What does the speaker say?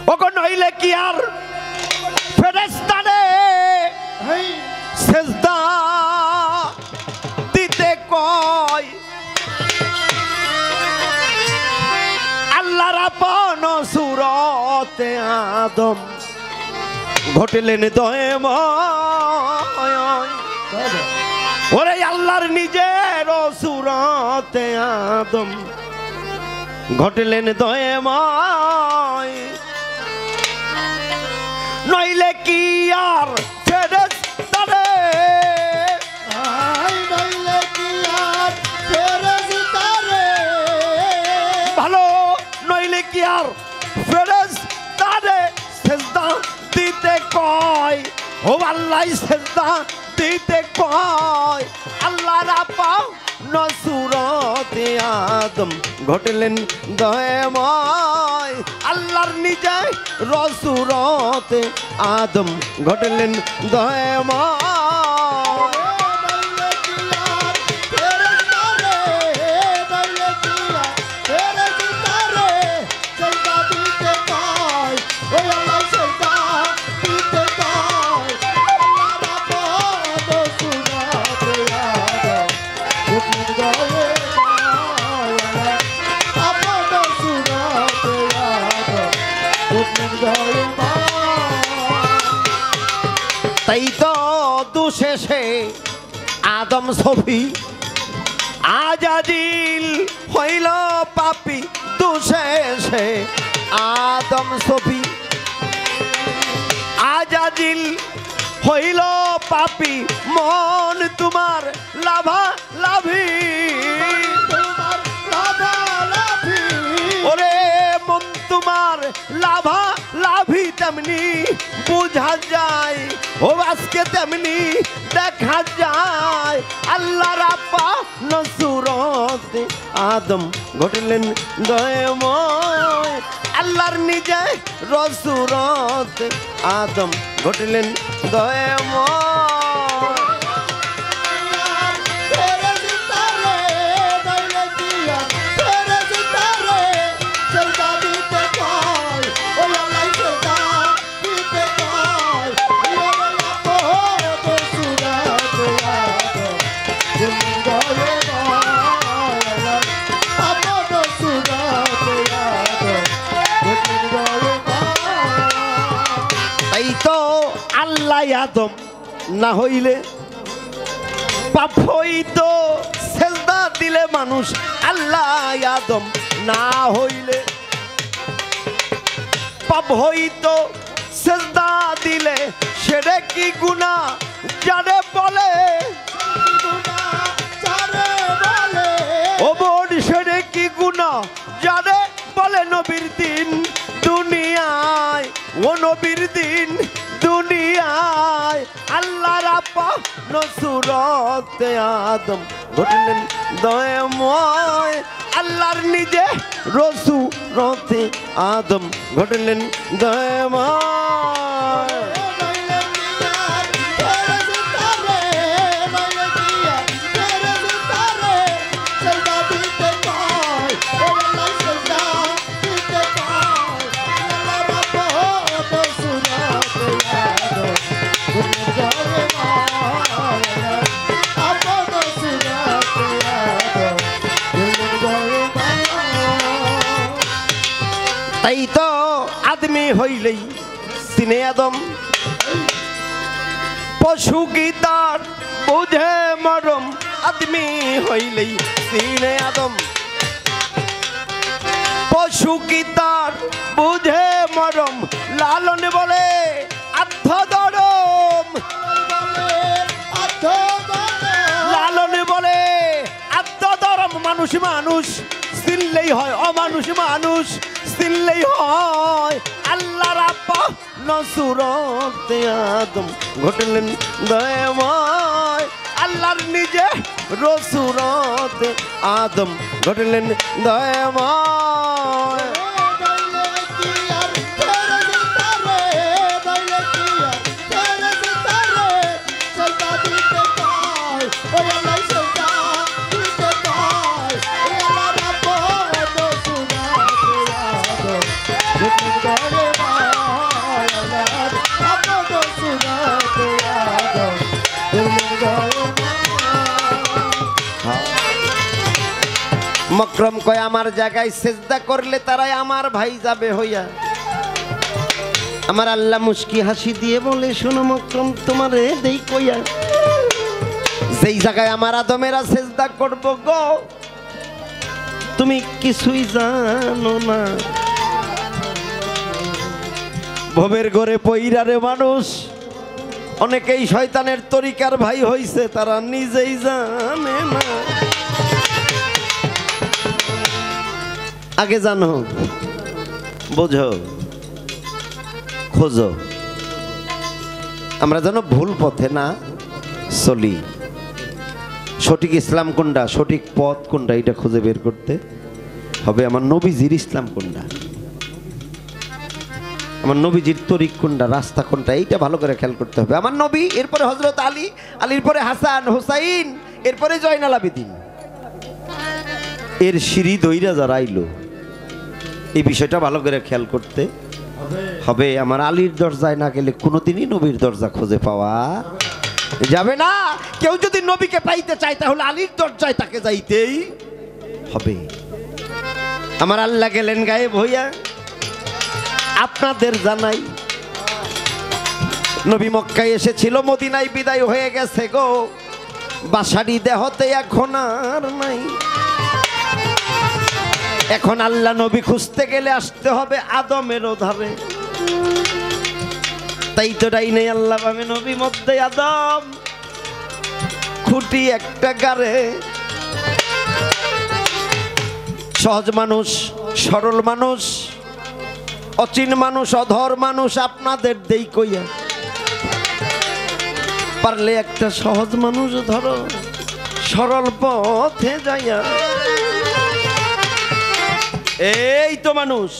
ওগো নইলে কি আর ফেরেশতারে সেজদা দিতে কয় আল্লাহর আপন সূরতে আদম ঘটিলেন দয়াময় ওরে আল্লাহর নিজের সূরতে আদম ঘটিলেন দয়াময় নইলে কি আর ফেরেশতারে নইলে কি আর ফেরেশতারে ভালো নইলে কি আর ফেরেশতারে সেজদা দিতে কয় ও আল্লাহ সেজদা দিতে কয় আল্লাহর আপন সূরতে আদম ঘটিলেন দয়াময় আল্লাহর নিজে রসূরতে আদম ঘটিলেন দয়াময় তাই তো দুশেষে আদম সফি আজাজিল হইল পাপি দুশেষে আদম সফি আজাজিল হইল পাপি মন তোমার লাভা লাভি ওরে মন তোমার লাভা লাভি তেমনি বুঝা যায় ও আজকে তেমনি দেখা যায় আল্লাহর আপন সূরতে আদম ঘটিলেন দয়াময় আল্লাহর নিজে রসূরতে আদম ঘটিলেন দয়াময় আল্লাহ আদম না হইলে পাপ হইতো সেজদা দিলে মানুষ আল্লাহ আদম না হইলে পাপ হইতো সেজদা দিলে সেরে কি গুনাহ যারে বলে ও বোন সেরে কি গুনাহ যারে বলে নবীর দিন দুনিয়ায় ও নবীর দিন দুনিয়ায় আল্লাহর আপন সূরতে আদম ঘটিলেন দয়াময় আল্লাহর নিজে রসূলতে আদম ঘটিলেন দয়াময় তাই তো আদমি হইলেই চিনে আদম পশু কি তার বুঝে মরম আদমি হইলেই চিনে আদম পশু কি তার বুঝে মরম লালন বলে আত্মদরম লালন বলে আত্মদরম মানুষ মানুষ চিনলেই হয় অমানুষ মানুষ চিনলেই হয় আল্লাহর আপন সূরতে আদম ঘটিলেন দয়াময় আল্লাহর নিজে রসূলতে আদম ঘটিলেন দয়াময় Hare মকরম কয় আমার জায়গায় সেজদা করলে তারাই আমার ভাই যাবে হইয়া। আমার আল্লাহ মুস্কি হাসি দিয়ে বলে শোনো মকরম তোমারে দেই কইয়া, যেই জায়গায় আমার আদমেরা সেজদা করব গো তুমি কিছুই জানো না। ভবের ঘরে পইরারে মানুষ অনেকেই শয়তানের তরিকার ভাই হইছে, তারা নিজেই জানে না। আগে জানো, বোঝো, খোঁজো, আমরা যেন ভুল পথে না চলি। সঠিক ইসলাম কোনটা, সঠিক পথ কোনটা, এটা খুঁজে বের করতে হবে। আমার নবীজির ইসলাম কোনটা, আমার নবীজির তরিক কোনটা, রাস্তা কোনটা, এইটা ভালো করে খেয়াল করতে হবে। আমার নবী, এরপরে হযরত আলী, আলীর পরে হাসান হুসাইন, এরপরে জয়নাল আবেদিন, এর সিঁড়ি দইরা যারা আইলো, এই বিষয়টা ভালো করে খেয়াল করতে হবে। আমার আলীর দরজায় না গেলে কোনোদিনই নবীর দরজা খুঁজে পাওয়া যাবে না। কেউ যদি নবীকে পাইতে চায় তাহলে আলীর দরজায় তাকে যাইতেই হবে। আমার আল্লাহ গেলেন গায়েব হইয়া। আপনাদের জানাই নবী মক্কায় এসেছিল, মদিনায় বিদায় হয়ে গেছে গো, বাসারি দেহতে এখন আর নাই। এখন আল্লাহ নবী খুঁজতে গেলে আসতে হবে আদমের ধারে। তাই তো ডাইনে আল্লাহ পাবে নবী, মধ্যে আদম, খুঁটি একটা গারে। সহজ মানুষ, সরল মানুষ, অচিন মানুষ, অধর মানুষ আপনাদের দেই কইয়া, পারলে একটা সহজ মানুষ ধরো, সরল পথে যাইয়া। এই তো মানুষ।